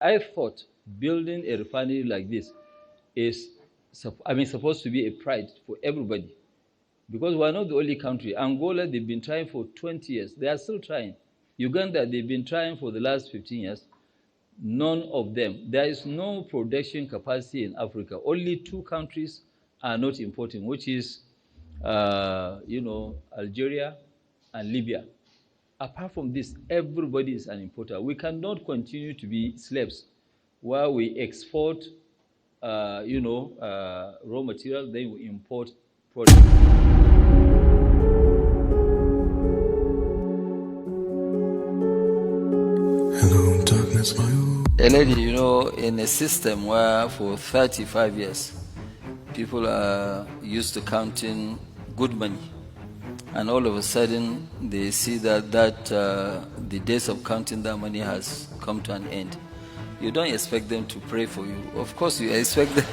I thought building a refinery like this is, supposed to be a pride for everybody, because we're not the only country. Angola, they've been trying for 20 years. They are still trying. Uganda, they've been trying for the last 15 years. None of them. There is no production capacity in Africa. Only 2 countries are not importing, which is, Algeria and Libya. Apart from this, everybody is an importer. We cannot continue to be slaves while we export, raw material, then we import products. Hello, darkness, my old. A lady, in a system where for 35 years, people are used to counting good money, and all of a sudden they see that the days of counting that money has come to an end. You don't expect them to pray for you. Of course, you expect them,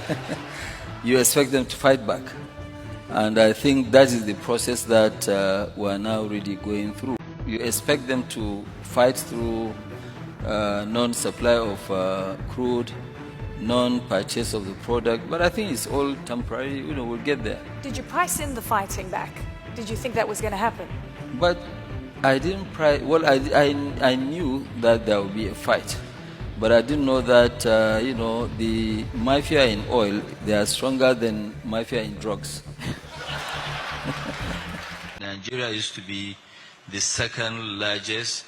you expect them to fight back. And I think that is the process that we are now really going through. You expect them to fight through non-supply of crude, non-purchase of the product, but I think it's all temporary. We'll get there. Did you price in the fighting back? Did you think that was going to happen? But I didn't price. Well, I knew that there would be a fight, but I didn't know that the mafia in oil, they are stronger than mafia in drugs. Nigeria used to be the second largest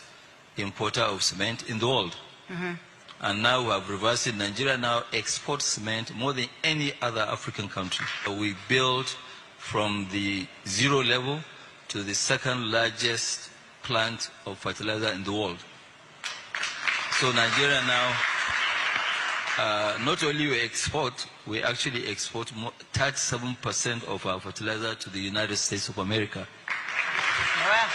importer of cement in the world. Mm-hmm. And now we have reversed it. Nigeria now exports cement more than any other African country. We built from the 0 level to the second largest plant of fertilizer in the world. So Nigeria now, not only we export, we actually export 37% of our fertilizer to the United States of America. Wow.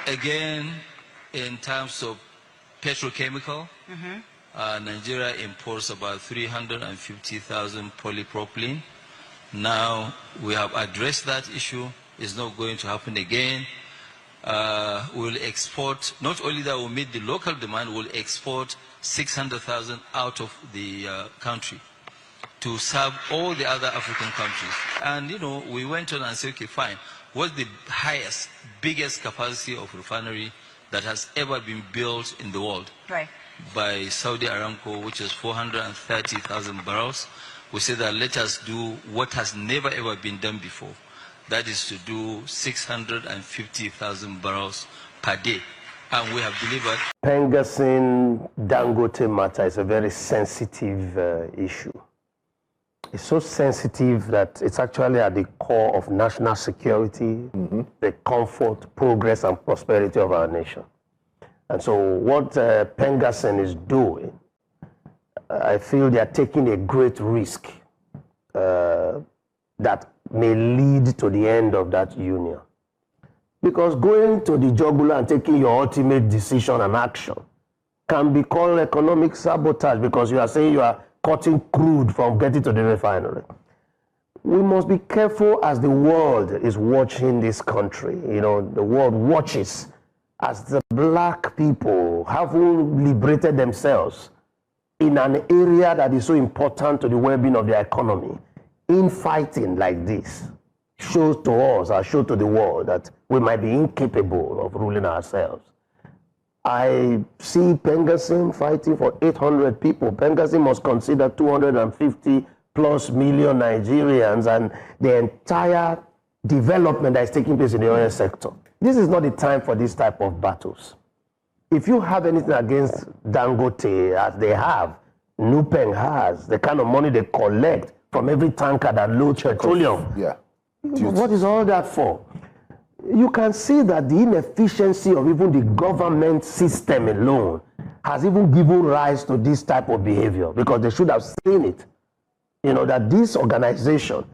Again, in terms of petrochemical, Nigeria imports about 350,000 polypropylene. Now we have addressed that issue. It's not going to happen again. We'll export, not only that we'll meet the local demand, we'll export 600,000 out of the country to serve all the other African countries. And we went on and said, okay, fine. What's the highest, biggest capacity of refinery that has ever been built in the world? Right. By Saudi Aramco, which is 430,000 barrels. We said that let us do what has never ever been done before. That is to do 650,000 barrels per day. And we have delivered. PENGASSAN Dangote matter is a very sensitive issue. It's so sensitive that it's actually at the core of national security, the comfort, progress, and prosperity of our nation. And so what PENGASSAN is doing, I feel they are taking a great risk that may lead to the end of that union. Because going to the jugular and taking your ultimate decision and action can be called economic sabotage, because you are saying you are cutting crude from getting to the refinery. We must be careful as the world is watching this country. The world watches as the black people haven't liberated themselves in an area that is so important to the well-being of their economy. In fighting like this, shows to us, or show to the world, that we might be incapable of ruling ourselves. I see PENGASSAN fighting for 800 people. PENGASSAN must consider 250 plus million Nigerians and the entire development that is taking place in the oil sector. This is not the time for this type of battles. If you have anything against Dangote, as they have, NUPENG has, the kind of money they collect from every tanker that loads petroleum. Yeah. What is all that for? You can see that the inefficiency of even the government system alone has even given rise to this type of behavior, because they should have seen it. That this organization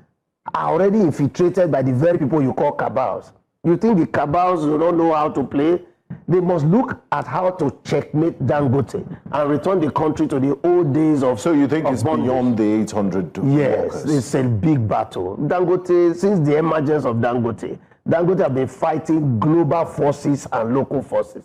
are already infiltrated by the very people you call cabals. You think the cabals do not know how to play? They must look at how to checkmate Dangote and return the country to the old days of. So you think it's bondage. Beyond the 800 Yes, workers? It's a big battle. Dangote, since the emergence of Dangote have been fighting global forces and local forces.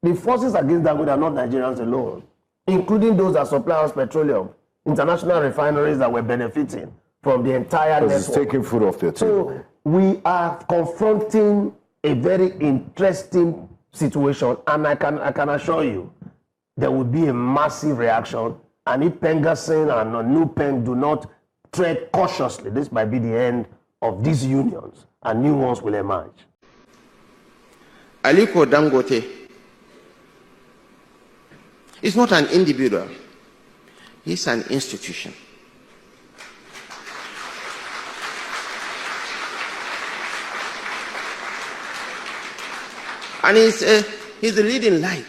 The forces against Dangote are not Nigerians alone, including those that supply us petroleum, international refineries that were benefiting from the entire network. It's taking food off their table. So we are confronting a very interesting situation, and I can assure you there will be a massive reaction. And if PENGASSAN and New Peng do not tread cautiously, this might be the end of these unions, and new ones will emerge. Aliko Dangote is not an individual, he's an institution. And he's the leading light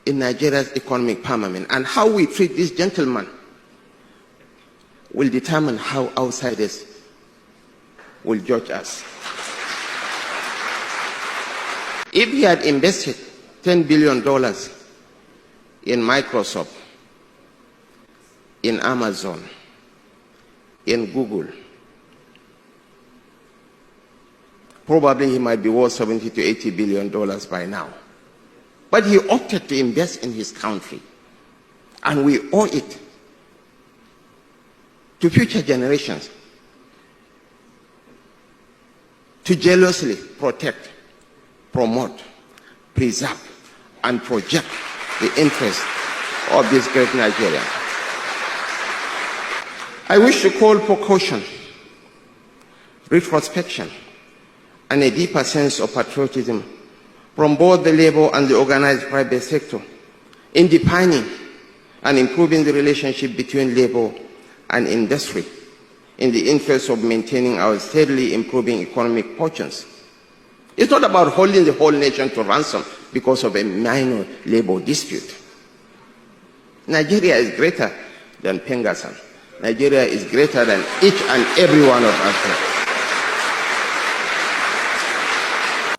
in Nigeria's economic firmament. And how we treat this gentleman will determine how outsiders will judge us. If he had invested $10 billion in Microsoft, in Amazon, in Google, probably he might be worth $70 to $80 billion by now. But he opted to invest in his country, and we owe it to future generations to jealously protect, promote, preserve, and project the interests of this great Nigeria. I wish to call for caution, retrospection, and a deeper sense of patriotism from both the labor and the organized private sector in defining and improving the relationship between labor and industry in the interest of maintaining our steadily improving economic fortunes. It's not about holding the whole nation to ransom because of a minor labor dispute. Nigeria is greater than PENGASSAN. Nigeria is greater than each and every one of us.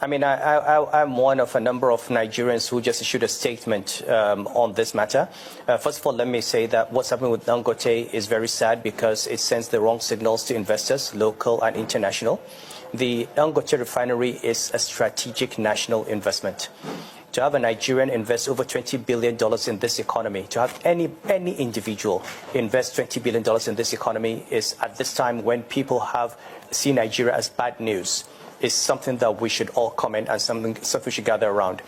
I mean, I'm one of a number of Nigerians who just issued a statement on this matter. First of all, let me say that what's happening with Dangote is very sad because it sends the wrong signals to investors, local and international. The Dangote refinery is a strategic national investment. To have a Nigerian invest over $20 billion in this economy, to have any individual invest $20 billion in this economy is, at this time when people have seen Nigeria as bad news, is something that we should all comment and something we should gather around.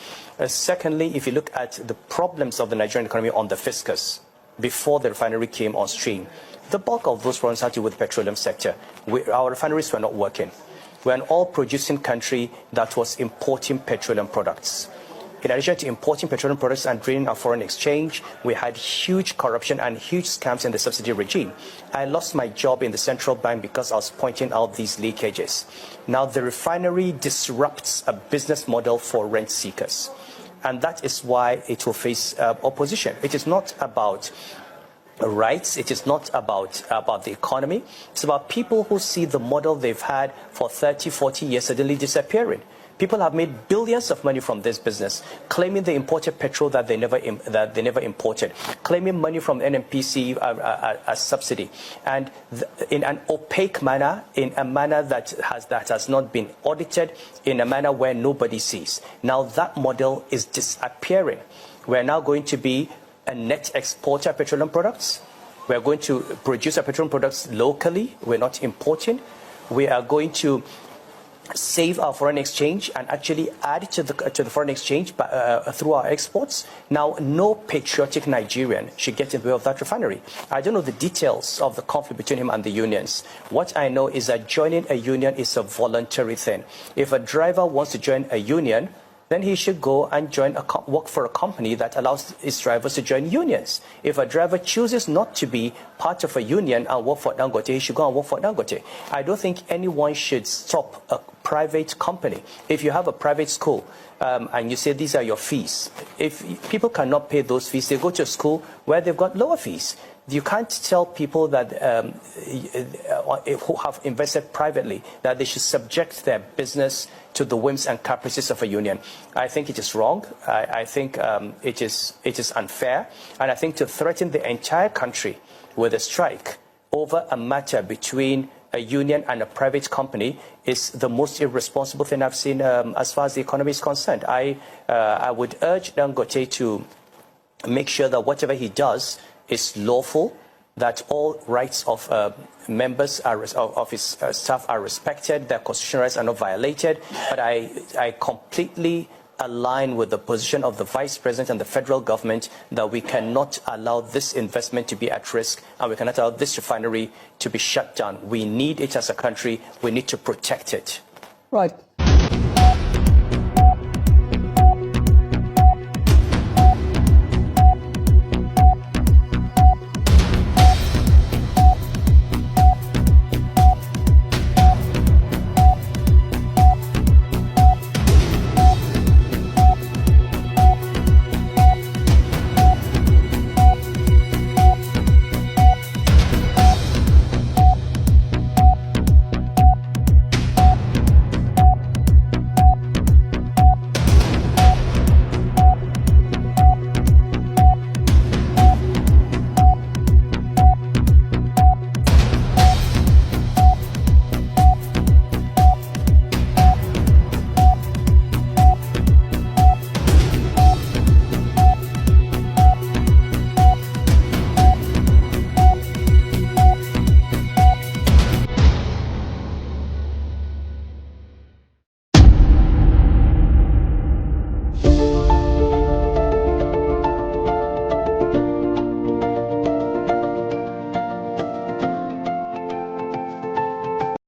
Secondly, if you look at the problems of the Nigerian economy on the fiscus before the refinery came on stream, the bulk of those problems had to do with the petroleum sector. Our refineries were not working. We're an all-producing country that was importing petroleum products. In addition to importing petroleum products and draining our foreign exchange, we had huge corruption and huge scams in the subsidy regime. I lost my job in the central bank because I was pointing out these leakages. Now, the refinery disrupts a business model for rent seekers. And that is why it will face opposition. It is not about rights. It is not about the economy. It's about people who see the model they've had for 30, 40 years suddenly disappearing. People have made billions of money from this business, claiming they imported petrol that they never imported, claiming money from NNPC as subsidy, and in an opaque manner, in a manner that has not been audited, in a manner where nobody sees. Now that model is disappearing. We're now going to be a net exporter of petroleum products. We're going to produce our petroleum products locally. We're not importing. We are going to save our foreign exchange and actually add to the foreign exchange through our exports. Now, no patriotic Nigerian should get in the way of that refinery. I don't know the details of the conflict between him and the unions. What I know is that joining a union is a voluntary thing. If a driver wants to join a union, then he should go and work for a company that allows its drivers to join unions. If a driver chooses not to be part of a union and work for Dangote, he should go and work for Dangote. I don't think anyone should stop a private company. If you have a private school and you say these are your fees, if people cannot pay those fees, they go to a school where they've got lower fees. You can't tell people that who have invested privately that they should subject their business to the whims and caprices of a union. I think it is wrong. I think it is unfair. And I think to threaten the entire country with a strike over a matter between a union and a private company is the most irresponsible thing I've seen as far as the economy is concerned. I would urge Dangote to make sure that whatever he does is lawful, that all rights of members of his staff are respected, that constitutional rights are not violated. But I completely align with the position of the Vice President and the federal government that we cannot allow this investment to be at risk, and we cannot allow this refinery to be shut down. We need it as a country. We need to protect it. Right.